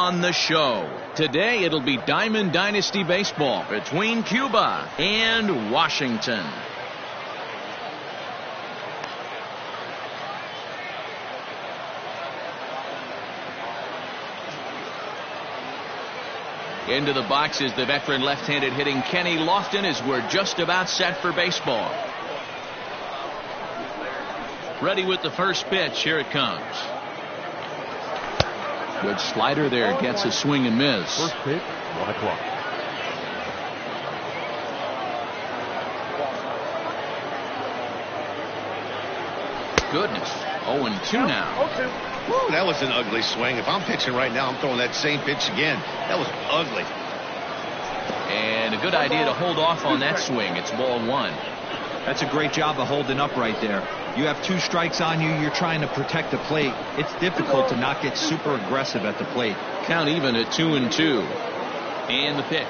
on the show. Today it'll be Diamond Dynasty Baseball between Cuba and Washington. Into the box is the veteran left-handed hitting Kenny Lofton as we're just about set for baseball. Ready with the first pitch. Here it comes. Good slider there. Gets a swing and miss. First pitch, 1 o'clock. Goodness. 0-2 now. Woo, that was an ugly swing. If I'm pitching right now, I'm throwing that same pitch again. That was ugly. And a good idea to hold off on that swing. It's ball 1. That's a great job of holding up right there. You have 2 strikes on you. You're trying to protect the plate. It's difficult to not get super aggressive at the plate. Count even at 2-2. And the pitch.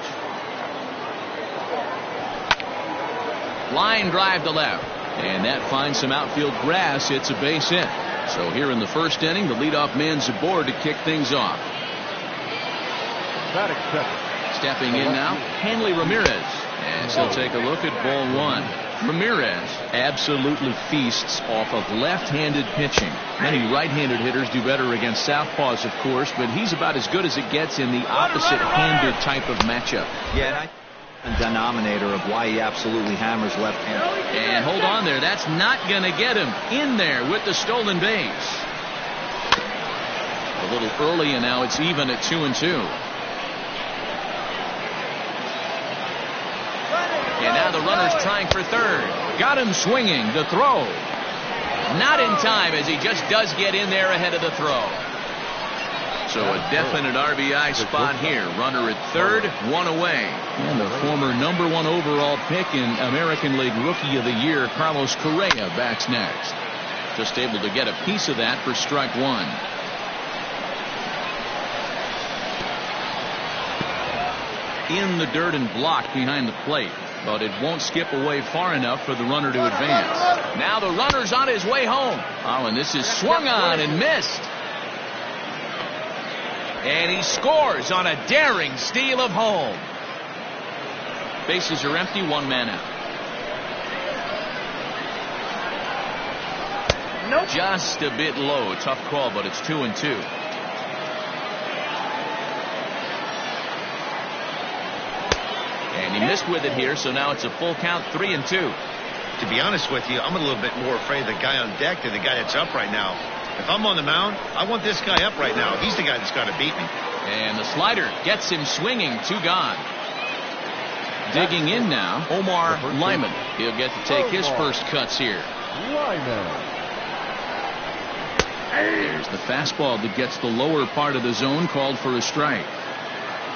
Line drive to left. And that finds some outfield grass. It's a base hit. So here in the first inning, the leadoff man's aboard to kick things off. Stepping in now, Hanley Ramirez. And he'll take a look at ball 1. Ramirez absolutely feasts off of left-handed pitching. Many right-handed hitters do better against southpaws, of course, but he's about as good as it gets in the opposite-handed type of matchup. Yeah, and denominator of why he absolutely hammers left-handed. And hold on there. That's not going to get him in there with the stolen base. A little early, and now it's even at 2-2. And now the runner's trying for third. Got him swinging. The throw. Not in time, as he just does get in there ahead of the throw. So a definite RBI spot here. Runner at third, 1 away. And the former #1 overall pick in American League Rookie of the Year, Carlos Correa, bats next. Just able to get a piece of that for strike 1. In the dirt and blocked behind the plate. But it won't skip away far enough for the runner to advance. Now the runner's on his way home. Oh, and this is swung on and missed. And he scores on a daring steal of home. Bases are empty, 1 man out. Nope. Just a bit low. Tough call, but it's 2-2. And he missed with it here, so now it's a full count, 3-2. To be honest with you, I'm a little bit more afraid of the guy on deck than the guy that's up right now. If I'm on the mound, I want this guy up right now. He's the guy that's got to beat me. And the slider gets him swinging. 2 gone. Digging in now, Omar Lyman. He'll get to take his first cuts here. There's the fastball that gets the lower part of the zone, called for a strike.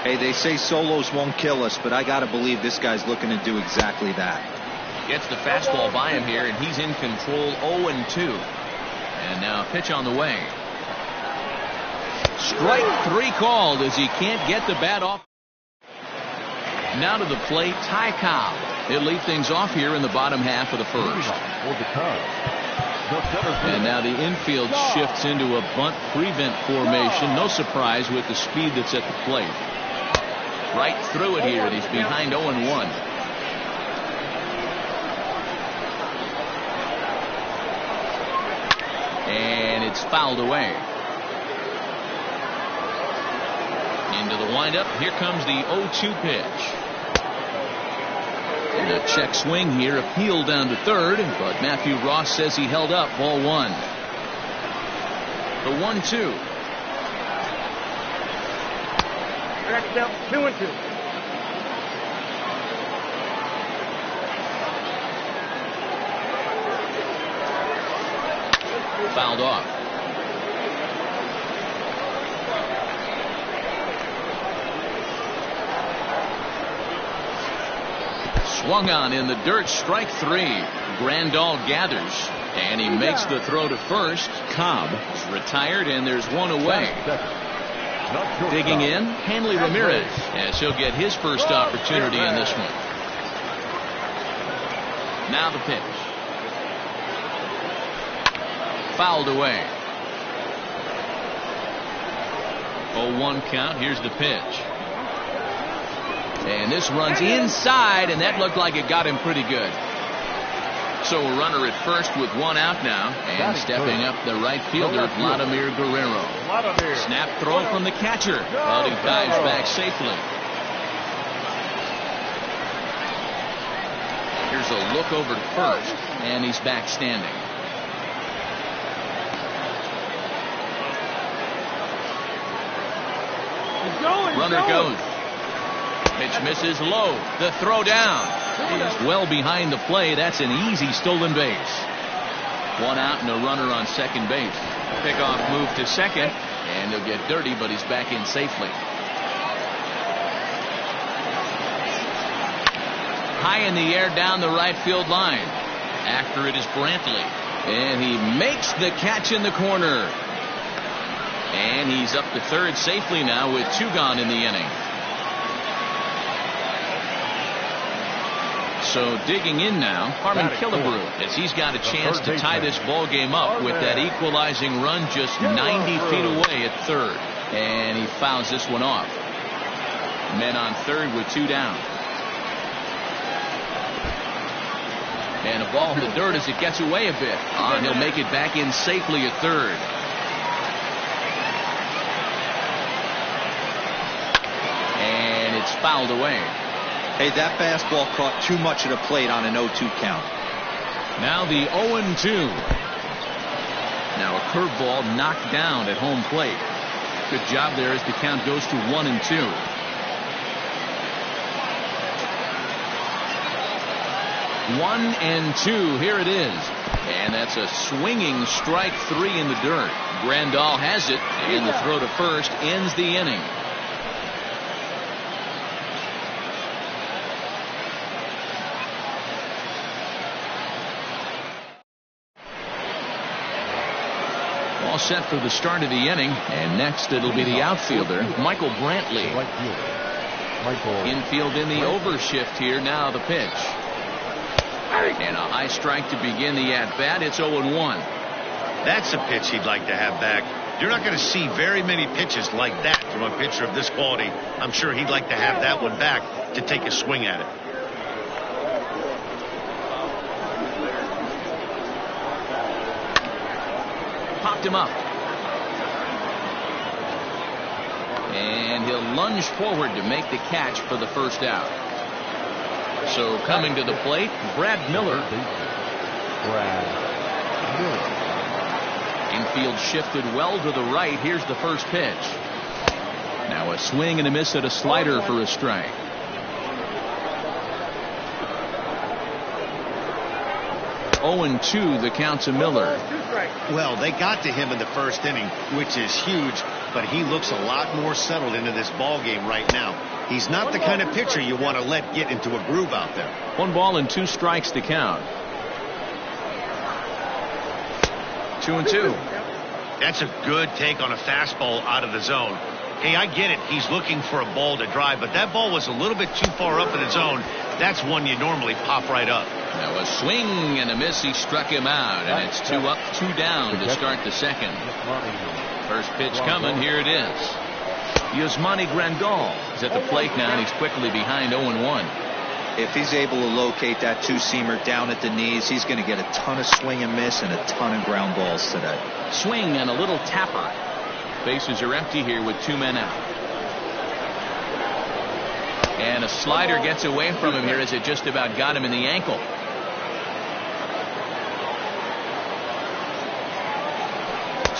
Hey, they say solos won't kill us, but I got to believe this guy's looking to do exactly that. Gets the fastball by him here, and he's in control, 0-2. And now a pitch on the way. Strike 3 called as he can't get the bat off. Now to the plate, Ty Cobb. He'll lead things off here in the bottom half of the first. And now the infield shifts into a bunt prevent formation. No surprise with the speed that's at the plate. Right through it here, and he's behind 0-1. And it's fouled away. Into the windup. Here comes the 0-2 pitch. And a check swing here, appealed down to third, but Matthew Ross says he held up. Ball 1. The 1-2. Back down, 2-2. Fouled off. Swung on in the dirt, strike 3. Grandal gathers, and he makes the throw to first. Cobb is retired, and there's 1 away. Digging in, Hanley Ramirez, as he'll get his first opportunity in this one. Now the pitch. Fouled away. 0-1 count. Here's the pitch. And this runs inside, and that looked like it got him pretty good. So a runner at first with one out now. And stepping up the right fielder, Vladimir Guerrero. Snap throw from the catcher. But he dives back safely. Here's a look over to first, and he's back standing. Runner goes. Pitch misses low. The throw down. He's well behind the play. That's an easy stolen base. One out and a runner on second base. Pickoff move to second, and he'll get dirty, but he's back in safely. High in the air down the right field line. After it is Brantley. And he makes the catch in the corner. And he's up to third safely now with two gone in the inning. So digging in now, Harmon Killebrew, as he's got a chance to tie this ball game up with that equalizing run just 90 feet away at third. And he fouls this one off. Men on third with two down. And a ball in the dirt as it gets away a bit. He'll make it back in safely at third. And it's fouled away. Hey, that fastball caught too much of the plate on an 0-2 count. Now the 0-2. Now a curveball knocked down at home plate. Good job there as the count goes to 1-2. 1-2. Here it is. And that's a swinging strike three in the dirt. Grandal has it, and the throw to first ends the inning. All set for the start of the inning, and next it'll be the outfielder, Michael Brantley. Infield in the overshift here. Now the pitch. And a high strike to begin the at-bat. It's 0-1. That's a pitch he'd like to have back. You're not going to see very many pitches like that from a pitcher of this quality. I'm sure he'd like to have that one back to take a swing at it. Popped him up. And he'll lunge forward to make the catch for the first out. So coming to the plate, Brad Miller. Infield shifted well to the right. Here's the first pitch. Now a swing and a miss at a slider for a strike. Oh, 2 the count to Miller. Well, they got to him in the first inning, which is huge, but he looks a lot more settled into this ball game right now. He's not the kind of pitcher you want to let get into a groove out there. 1-2 strikes to count. 2-2. That's a good take on a fastball out of the zone. Hey, I get it. He's looking for a ball to drive, but that ball was a little bit too far up in the zone. That's one you normally pop right up. Now a swing and a miss. He struck him out, and it's 2 up, 2 down to start the second. First pitch coming. Here it is. Yasmani Grandal is at the plate now, and he's quickly behind 0-1. If he's able to locate that two-seamer down at the knees, he's going to get a ton of swing and miss and a ton of ground balls today. Swing and a little tapper. Bases are empty here with 2 men out. And a slider gets away from him here as it just about got him in the ankle.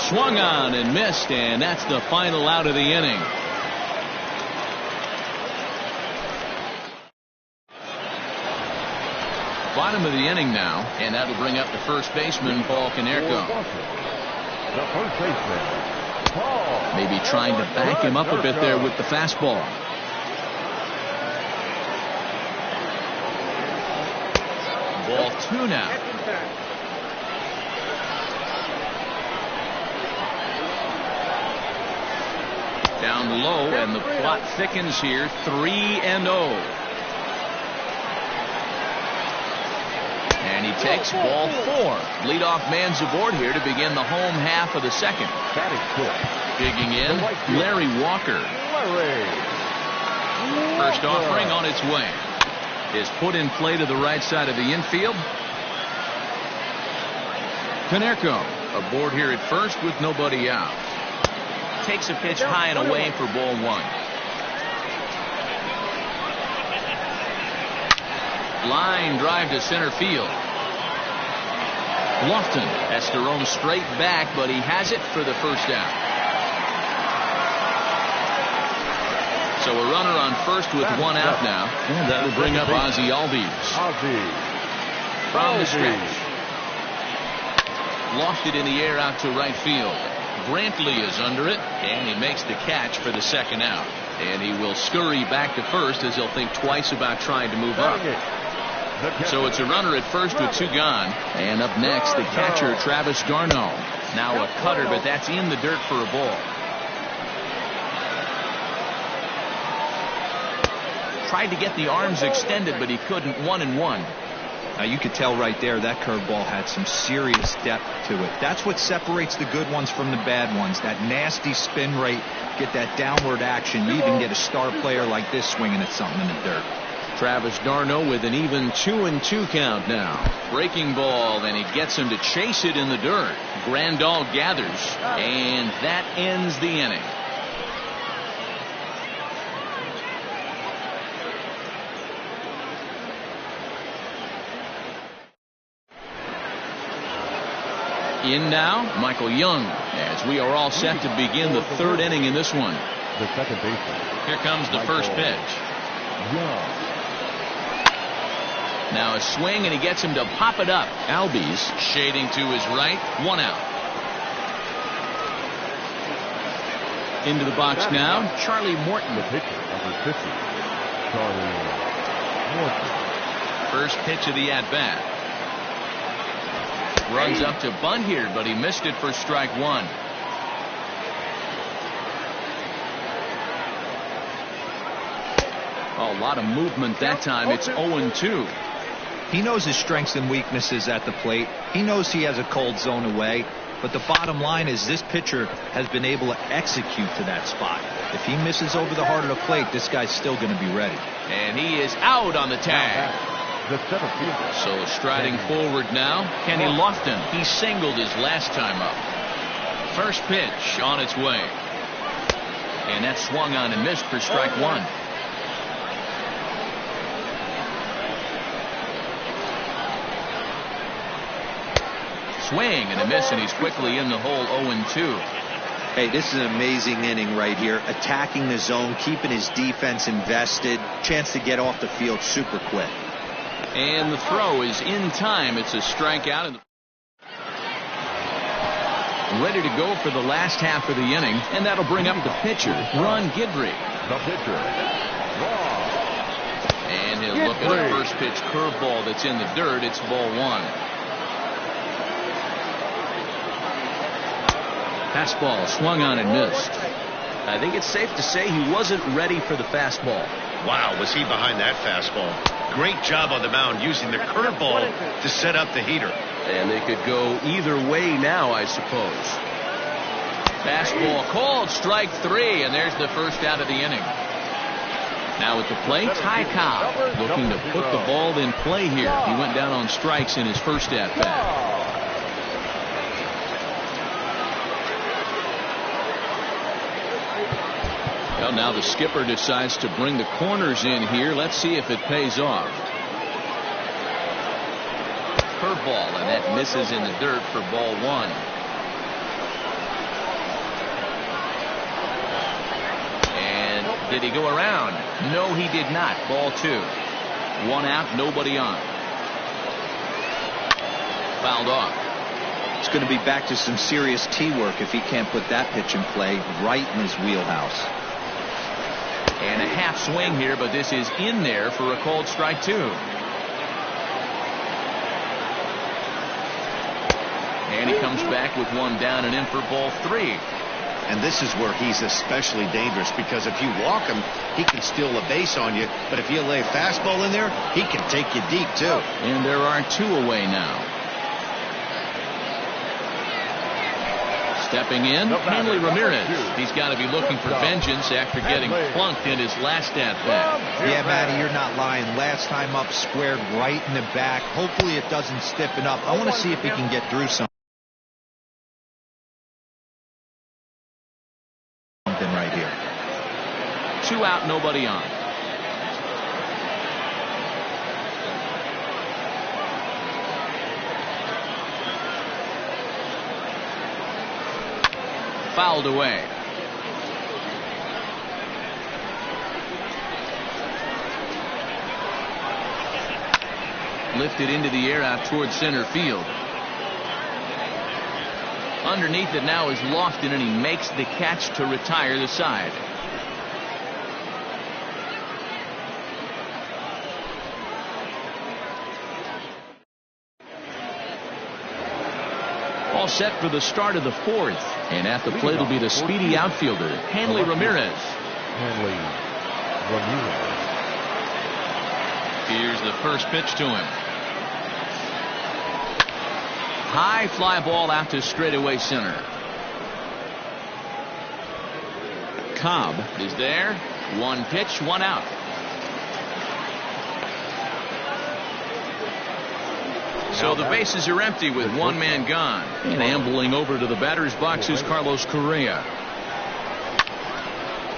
Swung on and missed, and that's the final out of the inning. Bottom of the inning now, and that'll bring up the first baseman, Paul Konerko. The first baseman, Paul. Maybe trying to back him up a bit there with the fastball. Ball 2 now. Down low, and the plot thickens here. 3-0. And he takes ball 4. Leadoff man's aboard here to begin the home half of the second. That is good. Digging in, Larry Walker. First offering on its way. Is put in play to the right side of the infield. Canerco aboard here at first with nobody out. Takes a pitch high and away for ball one. Line drive to center field. Lofton has to roam straight back, but he has it for the first out. So a runner on first with one out now. And that will bring up Ozzie Albies. From the stretch. Lofted in the air out to right field. Brantley is under it, and he makes the catch for the second out. And he will scurry back to first as he'll think twice about trying to move up. So it's a runner at first with two gone. And up next, the catcher, Travis d'Arnaud. Now a cutter, but that's in the dirt for a ball. Tried to get the arms extended, but he couldn't. 1-1. Now you could tell right there that curveball had some serious depth to it. That's what separates the good ones from the bad ones. That nasty spin rate, get that downward action. You even get a star player like this swinging at something in the dirt. Travis d'Arnaud with an even 2-2 count now. Breaking ball, and he gets him to chase it in the dirt. Grandal gathers, and that ends the inning. In now, Michael Young, as we are all set to begin the third inning in this one. The second baseman. Here comes the first pitch. Young. Now a swing, and he gets him to pop it up. Albies shading to his right. One out. Into the box now, Charlie Morton. The pitcher, number 50, Charlie Morton. First pitch of the at-bat. Runs up to bunt here, but he missed it for strike one. A lot of movement that time. It's 0-2. He knows his strengths and weaknesses at the plate. He knows he has a cold zone away. But the bottom line is this pitcher has been able to execute to that spot. If he misses over the heart of the plate, this guy's still going to be ready. And he is out on the tag. So striding forward now, Kenny Lofton. He singled his last time up. First pitch on its way. And that swung on and missed for strike one. Swing and a miss, and he's quickly in the hole. 0-2. Hey, this is an amazing inning right here. Attacking the zone, keeping his defense invested. Chance to get off the field super quick. And the throw is in time. It's a strikeout. Ready to go for the last half of the inning, and that'll bring up the pitcher, Ron Guidry. The pitcher, Ron. And he'll look at a first pitch curveball that's in the dirt. It's ball one. Fastball swung on and missed. I think it's safe to say he wasn't ready for the fastball. Wow, was he behind that fastball. Great job on the mound using the curveball to set up the heater. And they could go either way now, I suppose. Fastball called, strike three, and there's the first out of the inning. Now at the plate, Ty Cobb looking to put the ball in play here. He went down on strikes in his first at-bat. Well, now the skipper decides to bring the corners in here. Let's see if it pays off. Curveball, and that misses in the dirt for ball one. And did he go around? No, he did not. Ball two. One out, nobody on. Fouled off. It's going to be back to some serious tee work if he can't put that pitch in play right in his wheelhouse. And a half swing here, but this is in there for a called strike two. And he comes back with one down and in for ball three. And this is where he's especially dangerous, because if you walk him, he can steal a base on you. But if you lay a fastball in there, he can take you deep, too. And there are two away now. Stepping in, Hanley Ramirez. He's got to be looking for vengeance after getting plunked in his last at-bat. Yeah, Matty, you're not lying. Last time up, squared right in the back. Hopefully it doesn't stiffen up. I want to see if he can get through something right here. 2 out, nobody on. Fouled away. Lifted into the air out towards center field. Underneath it now is Lofton, and he makes the catch to retire the side. All set for the start of the 4th. And at the plate will be the speedy outfielder, Hanley Ramirez. Hanley Ramirez. Here's the first pitch to him. High fly ball out to straightaway center. Cobb is there. 1 pitch, 1 out. So the bases are empty with 1 man gone. And ambling over to the batter's box is Carlos Correa.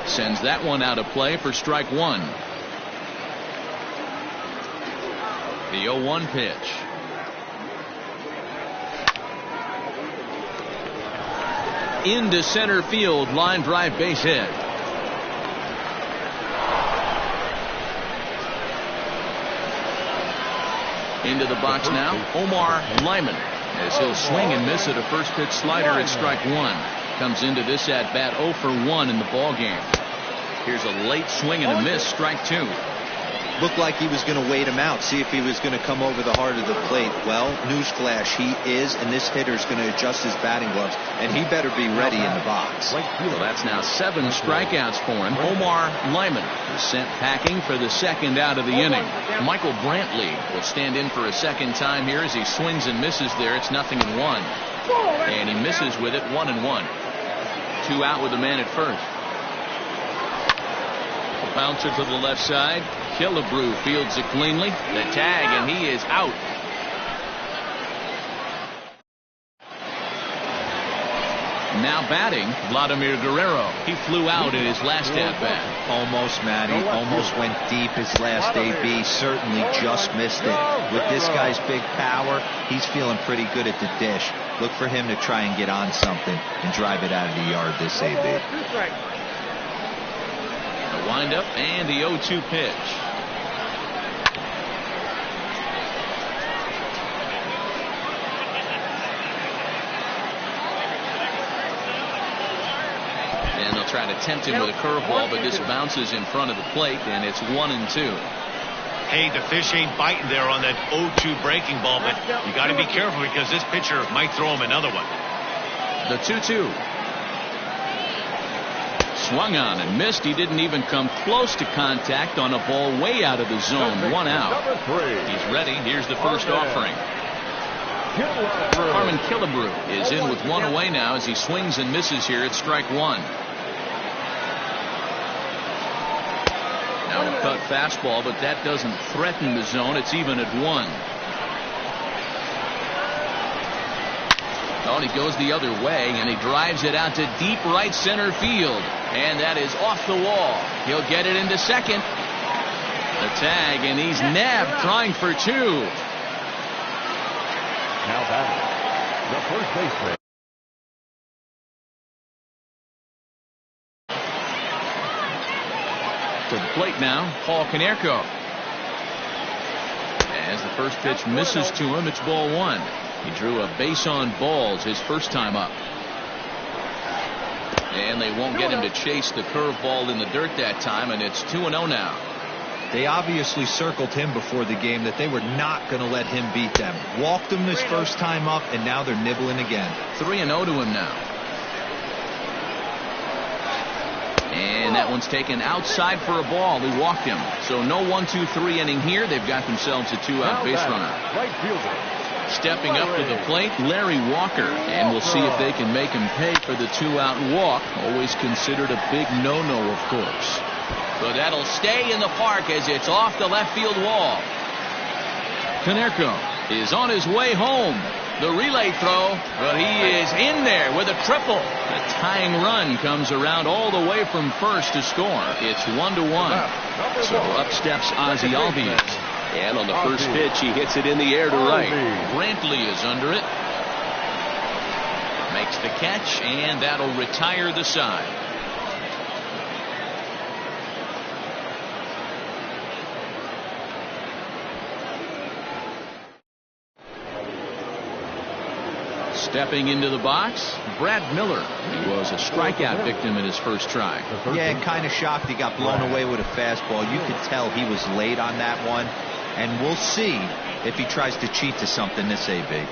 Sends that one out of play for strike 1. The 0-1 pitch. Into center field, line drive, base hit. Into the box now, Omar Lyman, as he'll swing and miss at a first pitch slider at strike 1. Comes into this at bat 0 for 1 in the ball game. Here's a late swing and a miss, strike 2. Looked like he was going to wait him out, see if he was going to come over the heart of the plate. Well, newsflash, he is, and this hitter's going to adjust his batting gloves, and he better be ready in the box. So that's now 7 strikeouts for him. Omar Lyman is sent packing for the 2nd out of the inning. Michael Brantley will stand in for a 2nd time here as he swings and misses there. It's 0-1. And he misses with it, 1-1. 2 out with the man at first. A bouncer to the left side. Killebrew fields it cleanly. The tag, and he is out. Now batting, Vladimir Guerrero. He flew out in his last at-bat. Almost, Matty. Almost went deep his last AB. Certainly just missed it. With this guy's big power, he's feeling pretty good at the dish. Look for him to try and get on something and drive it out of the yard this AB. The windup and the 0-2 pitch. And they'll try to tempt him with a curveball, but this bounces in front of the plate, and it's 1-2. Hey, the fish ain't biting there on that 0-2 breaking ball, but you got to be careful because this pitcher might throw him another one. The 2-2. Swung on and missed. He didn't even come close to contact on a ball way out of the zone. 1 out. He's ready. Here's the first offering. Harmon Killebrew is in with 1 away now as he swings and misses here at strike 1. Now a cut fastball, but that doesn't threaten the zone. It's even at 1. Oh, and he goes the other way, and he drives it out to deep right center field. And that is off the wall. He'll get it into second. The tag, and he's nabbed trying for 2. Now batting, the first baseman. To the plate now, Paul Konerko. As the first pitch misses to him, it's ball 1. He drew a base on balls his first time up. And they won't get him to chase the curveball in the dirt that time, and it's 2-0 now. They obviously circled him before the game that they were not going to let him beat them. Walked him this first time up, and now they're nibbling again. 3-0 to him now. And that one's taken outside for a ball. He walked him. So no 1-2-3 inning here. They've got themselves a 2-out base runner. Right fielder, Stepping up to the plate, Larry Walker. And we'll see if they can make him pay for the 2-out walk. Always considered a big no-no, of course. But that'll stay in the park as it's off the left field wall. Konerko is on his way home. The relay throw, but he is in there with a triple. The tying run comes around all the way from first to score. It's 1-1. So up steps Ozzie Albies. And on the first pitch, he hits it in the air to right. Brantley is under it. Makes the catch, and that'll retire the side. Stepping into the box, Brad Miller. He was a strikeout victim in his first try. Yeah, kind of shocked he got blown away with a fastball. You could tell he was late on that one. And we'll see if he tries to cheat to something this AB.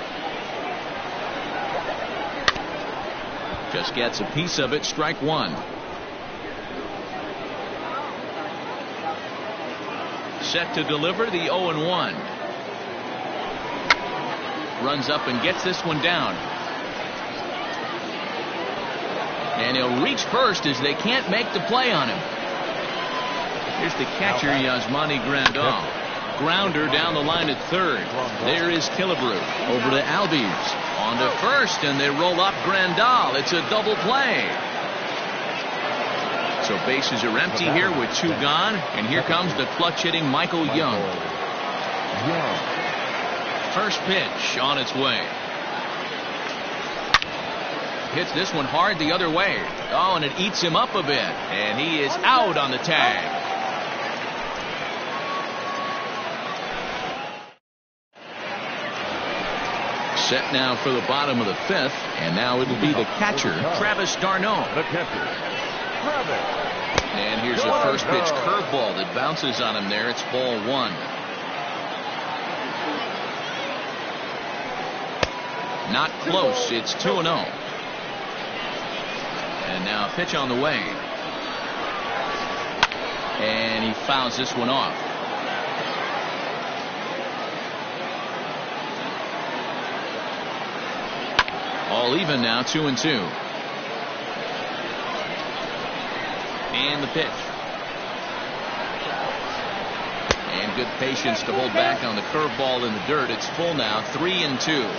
Just gets a piece of it, strike one. Set to deliver the 0-1. Runs up and gets this one down. And he'll reach first as they can't make the play on him. Here's the catcher, Yasmani Grandal. Grounder down the line at third. There is Killebrew. Over to Albies. On to first, and they roll up Grandal. It's a double play. So bases are empty here with 2 gone. And here comes the clutch-hitting Michael Young. First pitch on its way. Hits this one hard the other way. Oh, and it eats him up a bit. And he is out on the tag. Set now for the bottom of the 5th, and now it'll be the catcher, Travis d'Arnaud. The catcher, Travis. And here's a first pitch curveball that bounces on him there. It's ball 1. Not close. It's 2-0. And now a pitch on the way. And he fouls this one off. All even now, 2-2. And the pitch. And good patience to hold back on the curveball in the dirt. It's full now, 3-2.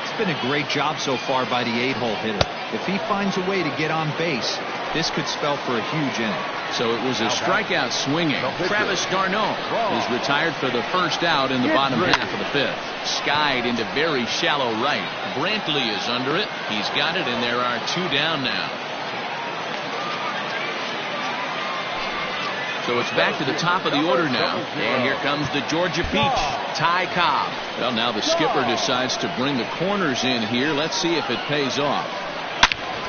It's been a great job so far by the 8-hole hitter. If he finds a way to get on base, this could spell for a huge inning. So it was a strikeout swinging. Travis d'Arnaud is retired for the first out in the bottom half of the 5th. Skied into very shallow right. Brantley is under it. He's got it, and there are 2 down now. So it's back to the top of the order now. And here comes the Georgia Peach, Ty Cobb. Well, now the skipper decides to bring the corners in here. Let's see if it pays off.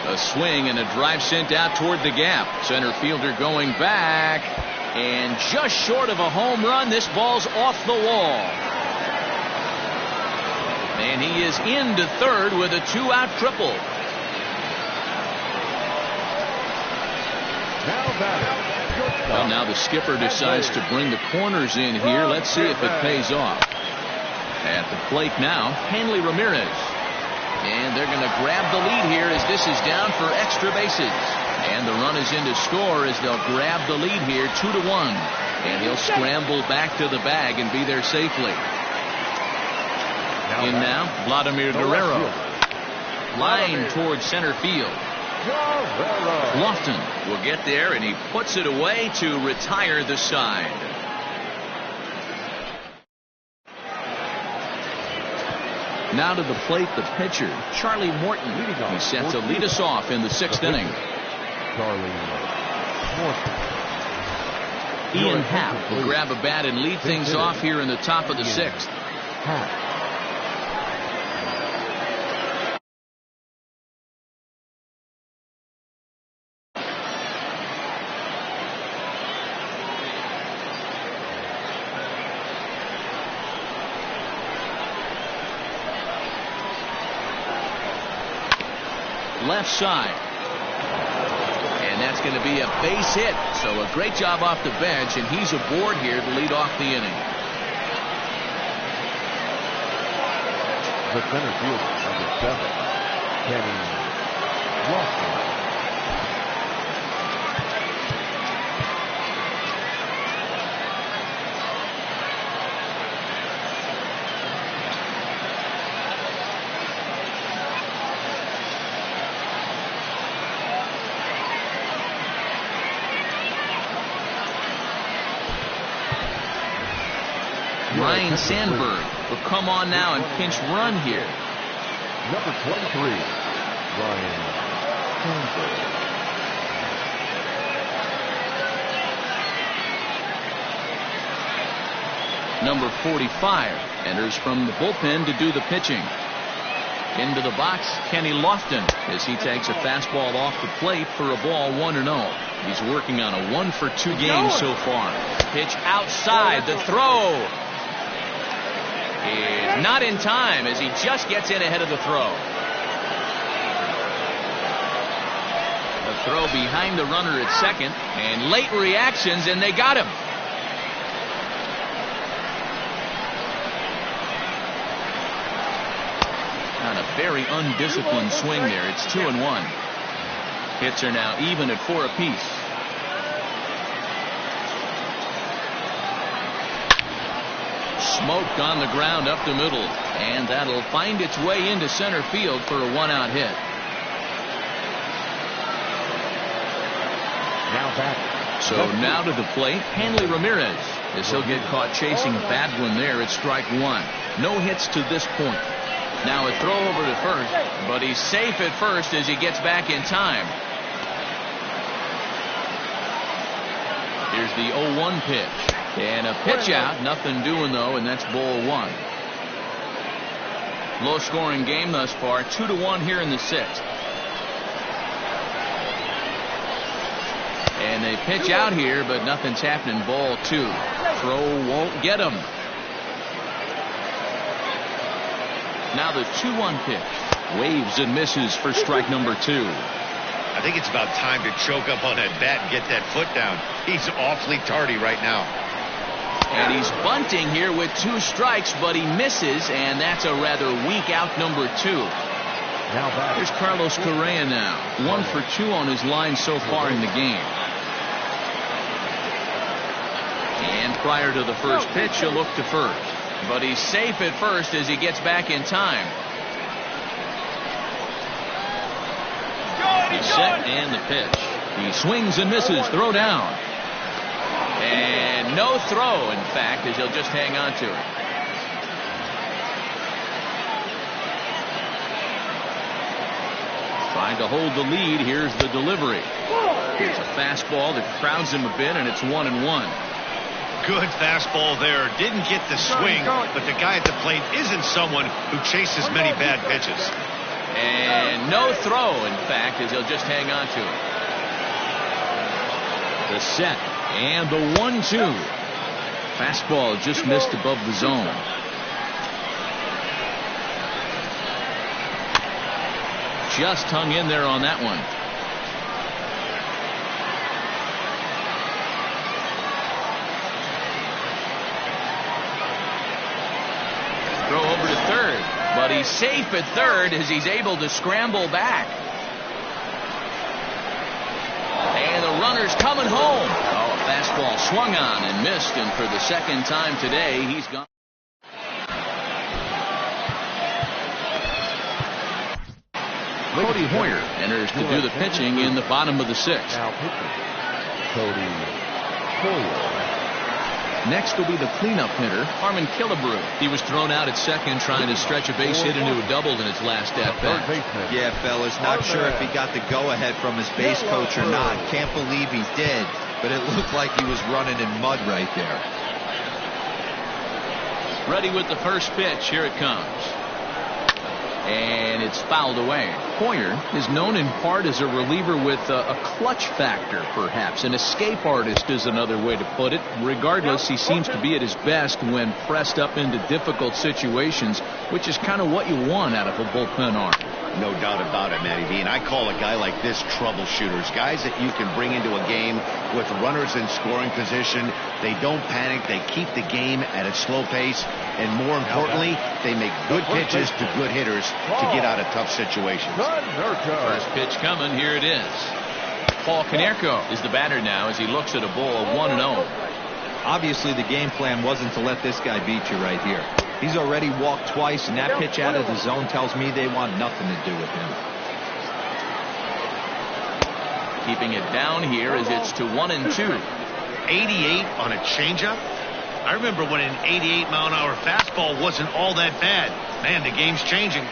A swing and a drive sent out toward the gap. Center fielder going back. And just short of a home run, this ball's off the wall. And he is into third with a 2-out triple. Well, now the skipper decides to bring the corners in here. Let's see if it pays off. At the plate now, Hanley Ramirez. And they're going to grab the lead here as this is down for extra bases. And the run is in to score as they'll grab the lead here, 2-1. And he'll scramble back to the bag and be there safely. In now, Vladimir Guerrero. Line towards center field. Lofton will get there, and he puts it away to retire the side. Now to the plate, the pitcher, Charlie Morton. He's set to lead us off in the 6th inning. Ian Happ will grab a bat and lead things off here in the top of the 6th. Left side. And that's going to be a base hit. So a great job off the bench, and he's aboard here to lead off the inning. The center fielder, number 7, Kenny Lofton. Ryan Sandberg will come on now and pinch run here. Number 23, Ryan Sandberg. Number 45 enters from the bullpen to do the pitching. Into the box, Kenny Lofton, as he takes a fastball off the plate for a ball 1-0. He's working on a 1-for-2 game so far. Pitch outside, the throw is not in time as he just gets in ahead of the throw. The throw behind the runner at second, and late reactions, and they got him. On a very undisciplined swing there. It's 2-1. Hits are now even at 4 apiece. Smoked on the ground up the middle, and that'll find its way into center field for a 1-out hit. Now back. So now to the plate, Hanley Ramirez, as he'll get caught chasing a bad one there at strike 1. No hits to this point. Now a throw over to first, but he's safe at first as he gets back in time. Here's the 0-1 pitch. And a pitch out, nothing doing though, and that's ball 1. Low scoring game thus far, 2-1 here in the 6th. And they pitch out here, but nothing's happening. Ball 2. Throw won't get him. Now the 2-1 pitch. Waves and misses for strike number 2. I think it's about time to choke up on that bat and get that foot down. He's awfully tardy right now. And he's bunting here with 2 strikes, but he misses, and that's a rather weak out number 2. Now back. Here's Carlos Correa now. 1 for 2 on his line so far in the game. And prior to the first pitch, he'll look to first. But he's safe at first as he gets back in time. He's set and the pitch. He swings and misses. Throw down. And no throw, in fact, as he'll just hang on to it. Trying to hold the lead. Here's the delivery. Here's a fastball that crowds him a bit, and it's 1-1. Good fastball there. Didn't get the swing, but the guy at the plate isn't someone who chases many bad pitches. And no throw, in fact, as he'll just hang on to it. The set. And the 1-2. Fastball just missed above the zone. Just hung in there on that one. Throw over to third, but he's safe at third as he's able to scramble back. And the runner's coming home. Oh, a fastball swung on and missed, and for the second time today, he's gone. Cody Hoyer enters to do the pitching in the bottom of the 6th. Now pitching, Cody Hoyer. Next will be the cleanup hitter, Harmon Killebrew. He was thrown out at second trying to stretch a base hit into a double in his last at-bat. Yeah, fellas, not sure if he got the go-ahead from his base coach or not. Can't believe he did, but it looked like he was running in mud right there. Ready with the first pitch. Here it comes. And it's fouled away. Hoyer is known in part as a reliever with a clutch factor, perhaps. An escape artist is another way to put it. Regardless, he seems to be at his best when pressed up into difficult situations, which is kind of what you want out of a bullpen arm. No doubt about it, Matty V. And I call a guy like this troubleshooters. Guys that you can bring into a game with runners in scoring position. They don't panic. They keep the game at a slow pace. And more importantly, they make good pitches to good hitters to get out of tough situations. First pitch coming. Here it is. Paul Konerko is the batter now as he looks at a ball 1-0. Obviously, the game plan wasn't to let this guy beat you right here. He's already walked twice, and that pitch out of the zone tells me they want nothing to do with him. Keeping it down here as it's to 1-2. 88 on a changeup? I remember when an 88-mile-an-hour fastball wasn't all that bad. Man, the game's changing.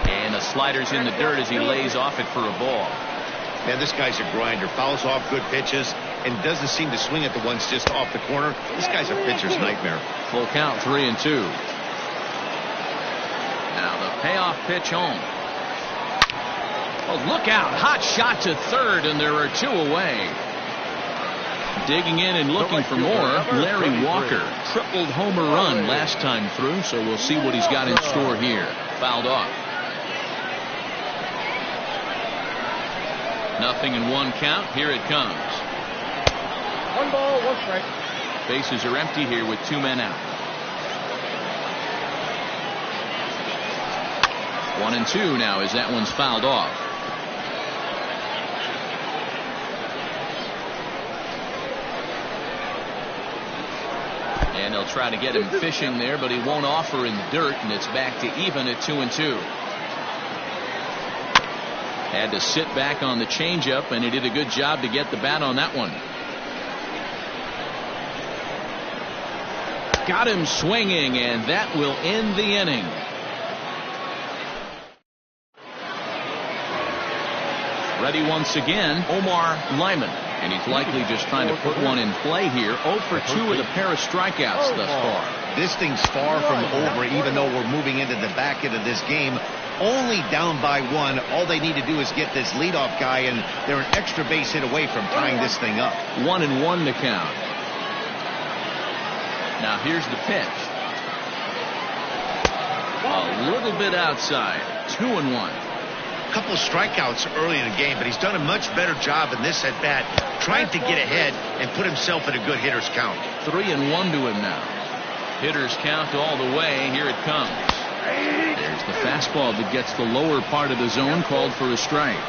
And the slider's in the dirt as he lays off it for a ball. Man, this guy's a grinder. Fouls off good pitches and doesn't seem to swing at the ones just off the corner. This guy's a pitcher's nightmare. Full count, 3-2. Now the payoff pitch home. Oh, look out. Hot shot to third, and there are 2 away. Digging in and looking for more, Larry Walker. Tripled homer run last time through, so we'll see what he's got in store here. Fouled off. Nothing in 1 count. Here it comes. 1 ball, 1 strike. Bases are empty here with 2 men out. 1-2 now as that one's fouled off. And they'll try to get him fishing there, but he won't offer in the dirt, and it's back to even at 2-2. Had to sit back on the changeup, and he did a good job to get the bat on that one. Got him swinging, and that will end the inning. Ready once again, Omar Lyman. And he's likely just trying to put one in play here. 0 for 2 with a pair of strikeouts thus far. This thing's far from over, even though we're moving into the back end of this game. Only down by 1. All they need to do is get this leadoff guy, and they're an extra base hit away from tying this thing up. 1-1 to count. Now here's the pitch. A little bit outside. 2-1. A couple of strikeouts early in the game, but he's done a much better job in this at bat, trying to get ahead and put himself in a good hitter's count. 3-1 to him now. Hitter's count all the way. Here it comes. There's the fastball that gets the lower part of the zone, called for a strike.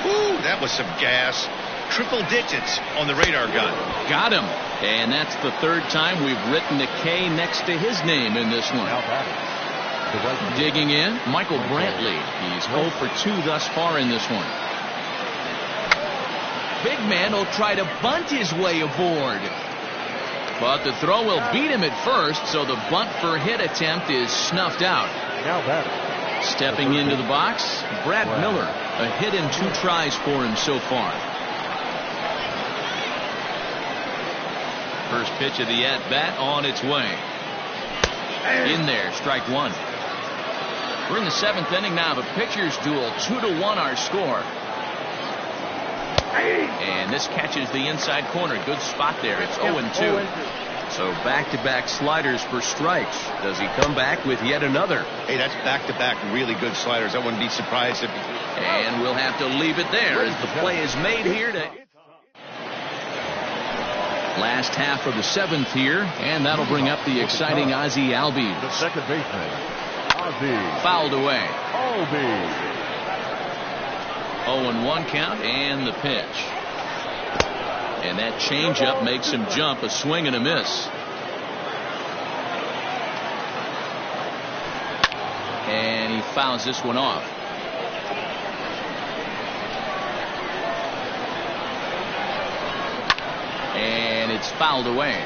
Woo, that was some gas. Triple digits on the radar gun. Got him. And that's the 3rd time we've written a K next to his name in this one. Digging in, Michael Brantley. He's 0 for 2 thus far in this one. Big man will try to bunt his way aboard. But the throw will beat him at first, so the bunt for hit attempt is snuffed out. Stepping into the box, Brad Miller. A hit in 2 tries for him so far. First pitch of the at-bat on its way. In there, strike 1. We're in the 7th inning now. The pitchers duel. 2-1 our score. And this catches the inside corner. Good spot there. It's 0-2. So back-to-back sliders for strikes. Does he come back with yet another? Hey, that's back-to-back really good sliders. I wouldn't be surprised if... And we'll have to leave it there as the play is made here to... Last half of the 7th here, and that'll bring up the exciting Ozzie Albies. The second baseman, Ozzie. Fouled away. Albies. 0-1 count, and the pitch. And that changeup makes him jump. A swing and a miss. And he fouls this one off. And it's fouled away.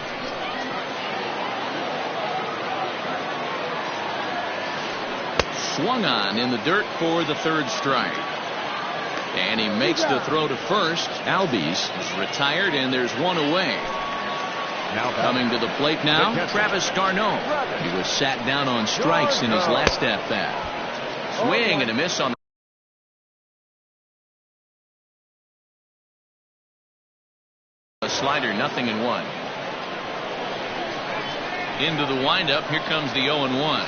Swung on in the dirt for the 3rd strike. And he makes the throw to first. Albies is retired, and there's 1 away. Coming to the plate now, Travis d'Arnaud. He was sat down on strikes in his last at-bat. Swing and a miss on a slider, 0-1. Into the windup. Here comes the 0-1.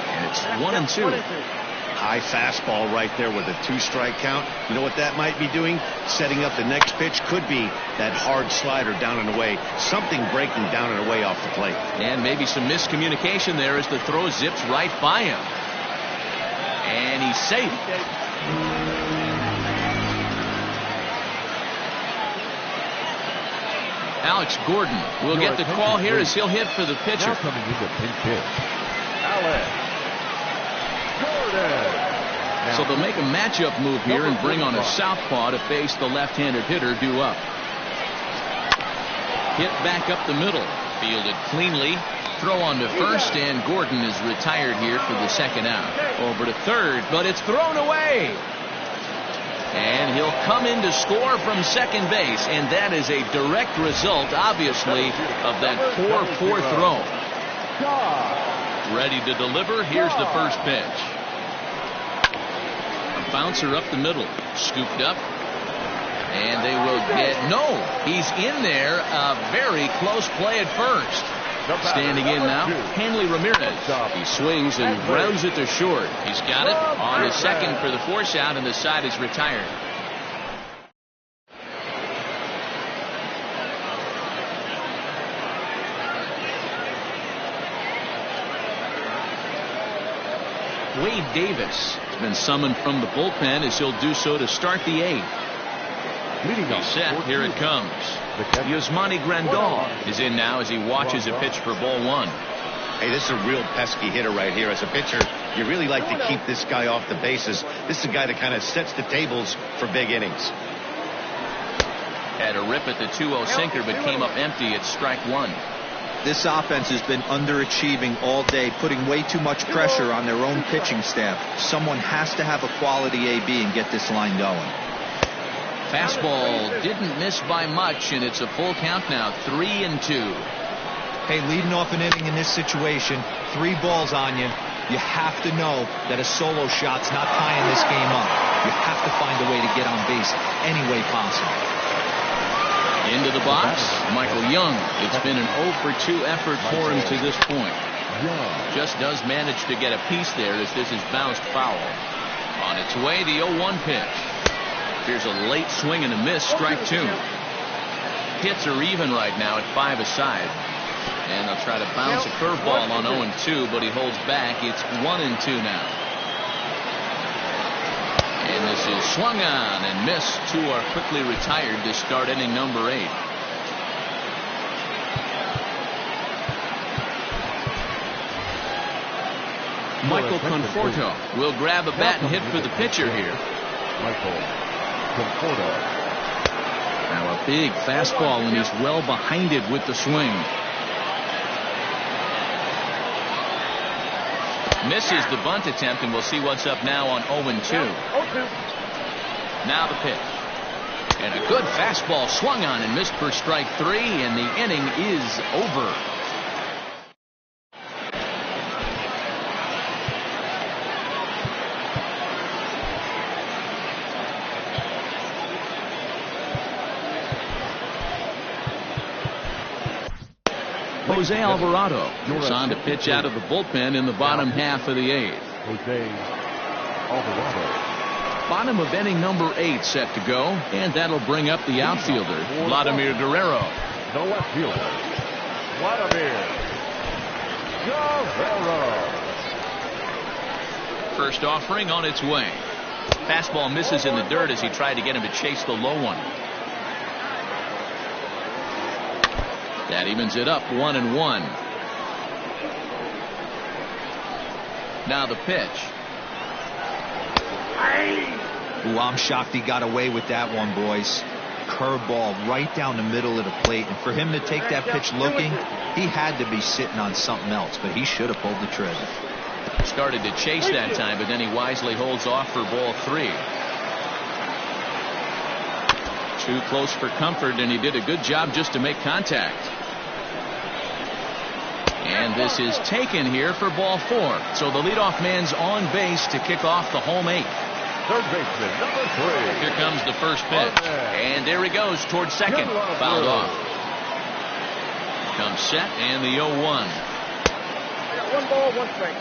And it's 1-2. High fastball right there with a 2-strike count. You know what that might be doing? Setting up the next pitch. Could be that hard slider down and away. Something breaking down and away off the plate. And maybe some miscommunication there as the throw zips right by him. And he's safe. Alex Gordon will get the call here as he'll hit for the pitcher. Now coming in the pinch hit, Alex Gordon. So they'll make a matchup move here and bring on a southpaw to face the left-handed hitter due up. Hit back up the middle. Fielded cleanly. Throw on to first, and Gordon is retired here for the second out. Over to third, but it's thrown away. And he'll come in to score from second base, and that is a direct result, obviously, of that poor throw. Ready to deliver. Here's the first pitch. A bouncer up the middle. Scooped up. And they will get... No! He's in there. A very close play at first. Standing in now, Hanley Ramirez. He swings and grounds it to short. He's got it on his second for the force out, and the side is retired. Wade Davis has been summoned from the bullpen as he'll do so to start the eighth. He's set. Here it comes. Yasmani Grandal is in now as he watches a pitch for ball one. Hey, this is a real pesky hitter right here. As a pitcher, you really like to keep this guy off the bases. This is a guy that kind of sets the tables for big innings. Had a rip at the 2-0 sinker, but came up empty at strike one. This offense has been underachieving all day, putting way too much pressure on their own pitching staff. Someone has to have a quality AB and get this line going. Fastball didn't miss by much, and it's a full count now, 3-2. Hey, leading off an inning in this situation, 3 balls on you. You have to know that a solo shot's not tying this game up. You have to find a way to get on base any way possible. Into the box, Michael Young. It's been an 0-for-2 effort for him to this point. Just does manage to get a piece there as this is bounced foul. On its way, the 0-1 pitch. Here's a late swing and a miss, strike two. Hits are even right now at 5 aside. And they'll try to bounce a curveball on 0-2, but he holds back. It's 1-2 now. And this is swung on and missed. 2 are quickly retired to start inning number 8. Michael Conforto will grab a bat and hit for the pitcher here. Michael Conforto. Now a big fastball, and he's well behind it with the swing. Misses the bunt attempt, and we'll see what's up now on 0-2. Now the pitch. And a good fastball swung on and missed for strike 3, and the inning is over. Jose Alvarado is on to pitch out of the bullpen in the bottom half of the 8th. Jose Alvarado. Bottom of inning number 8 set to go, and that'll bring up the outfielder, Vladimir Guerrero. The left fielder, Vladimir Guerrero. First offering on its way. Fastball misses in the dirt as he tried to get him to chase the low one. That evens it up, 1-1. Now the pitch. Ooh, I'm shocked he got away with that one, boys. Curveball right down the middle of the plate, and for him to take that pitch looking, he had to be sitting on something else, but he should have pulled the trigger. Started to chase that time, but then he wisely holds off for ball 3. Too close for comfort, and he did a good job just to make contact. And And this is taken here for ball 4. So the leadoff man's on base to kick off the home 8th. Third baseman, number 3. Here comes the first pitch. And there he goes towards second. Fouled off. Comes set and the 0-1. I got 1 ball, 1 strike.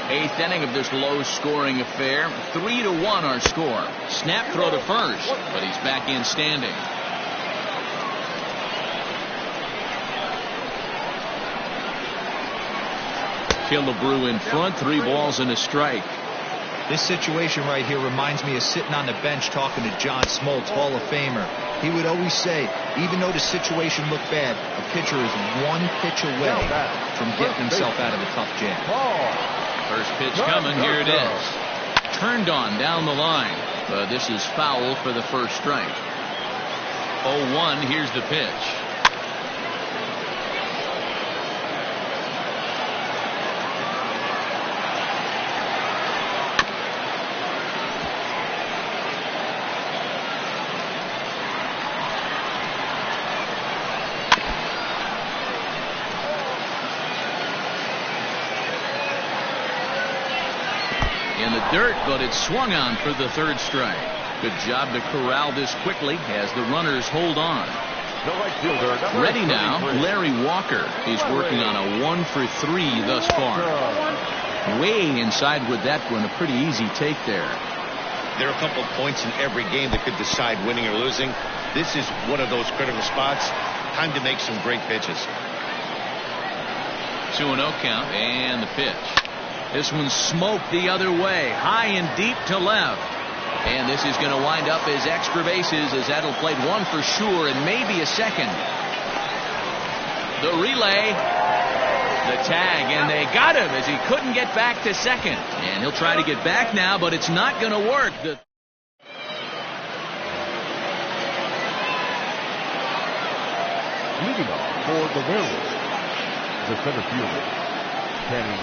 8th inning of this low-scoring affair. 3-1 our score. Snap throw to first, but he's back in standing. Killebrew in front, 3 balls and a strike. This situation right here reminds me of sitting on the bench talking to John Smoltz, Hall of Famer. He would always say, even though the situation looked bad, a pitcher is 1 pitch away from getting himself out of a tough jam. First pitch coming, here it is. Turned on down the line, but this is foul for the first strike. 0-1, here's the pitch. In the dirt, but it's swung on for the 3rd strike. Good job to corral this quickly as the runners hold on. The right fielder, ready now, Larry Walker. He's working on a 1 for 3 thus far. Way inside with that one, a pretty easy take there. There are a couple of points in every game that could decide winning or losing. This is one of those critical spots. Time to make some great pitches. 2-0 count and the pitch. This one's smoked the other way, high and deep to left. And this is going to wind up as extra bases, as that'll play 1 for sure and maybe a second. The relay, the tag, and they got him as he couldn't get back to second. And he'll try to get back now, but it's not going to work. Leading off for the Mariners, the center fielder, Kenny.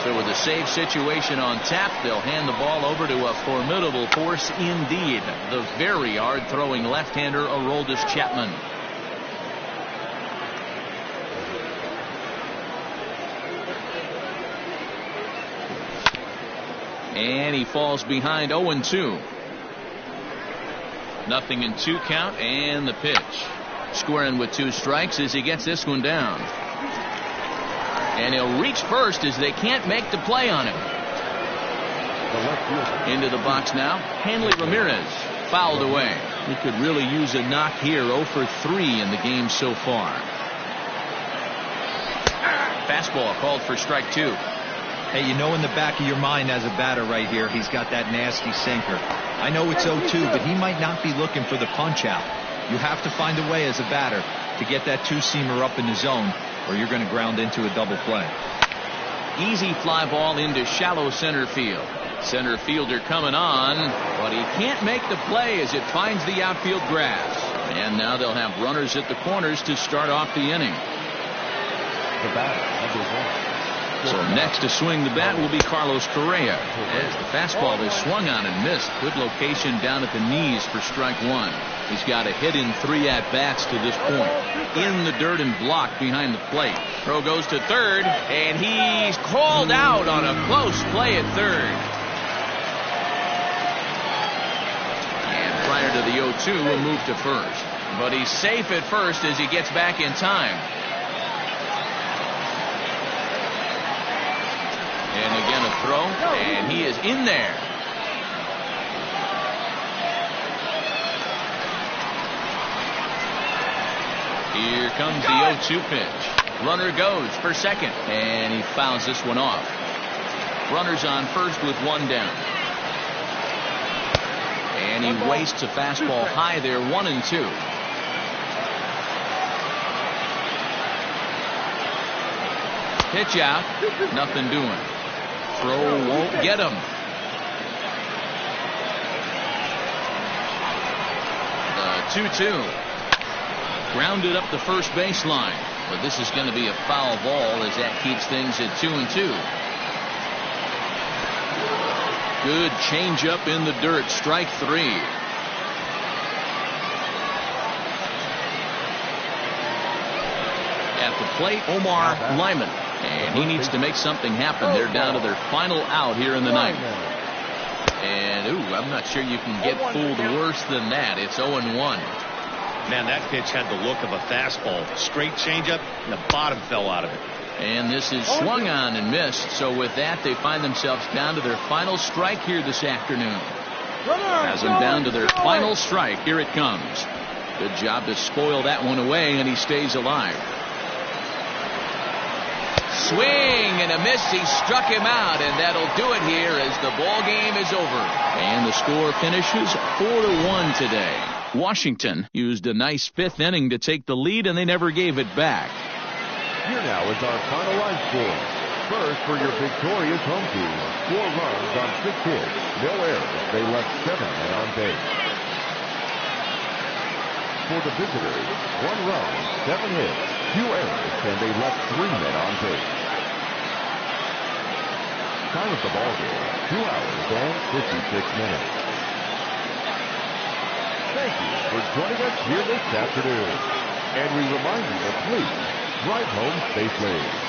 So with a save situation on tap, they'll hand the ball over to a formidable force indeed. The very hard-throwing left-hander, Aroldis Chapman. And he falls behind 0-2. 0-2 count and the pitch. Squaring with 2 strikes as he gets this one down. And he'll reach first as they can't make the play on him. Into the box now. Hanley Ramirez fouled away. He could really use a knock here. 0 for 3 in the game so far. Fastball called for strike 2. Hey, you know in the back of your mind as a batter right here, he's got that nasty sinker. I know it's 0-2, but he might not be looking for the punch out. You have to find a way as a batter to get that 2-seamer up in the zone, or you're going to ground into a double play. Easy fly ball into shallow center field. Center fielder coming on, but he can't make the play as it finds the outfield grass. And now they'll have runners at the corners to start off the inning. The batter, number 1. So next to swing the bat will be Carlos Correa, as the fastball is swung on and missed. Good location down at the knees for strike 1. He's got a hit in 3 at-bats to this point. In the dirt and blocked behind the plate. Throw goes to third, and he's called out on a close play at third. And prior to the 0-2, we'll move to first. But he's safe at first as he gets back in time. And again a throw, and he is in there. Here comes the 0-2 pitch. Runner goes for second, and he fouls this one off. Runners on first with 1 down. And he wastes a fastball high there, 1-2. Pitch out, nothing doing. Throw won't get him. The 2-2. Grounded up the first baseline. But this is going to be a foul ball as that keeps things at 2-2. Good changeup in the dirt. Strike 3. At the plate, Omar Lyman. And he needs to make something happen. They're down to their final out here in the ninth. And, I'm not sure you can get fooled worse than that. It's 0-1. Man, that pitch had the look of a fastball. Straight changeup, and the bottom fell out of it. And this is swung on and missed. So with that, they find themselves down to their final strike here this afternoon. Has them down to their final strike. Here it comes. Good job to spoil that one away, and he stays alive. Swing and a miss. He struck him out, and that'll do it here as the ball game is over. And the score finishes 4-1 today. Washington used a nice fifth inning to take the lead, and they never gave it back. Here now is our final line score. First, for your victorious home team, 4 runs on 6 hits, no errors. They left 7 men on base. For the visitors, 1 run, 7 hits, 2 errors, and they left 3 men on base. Time of the ball game, 2 hours and 56 minutes. Thank you for joining us here this afternoon. And we remind you to please drive home safely.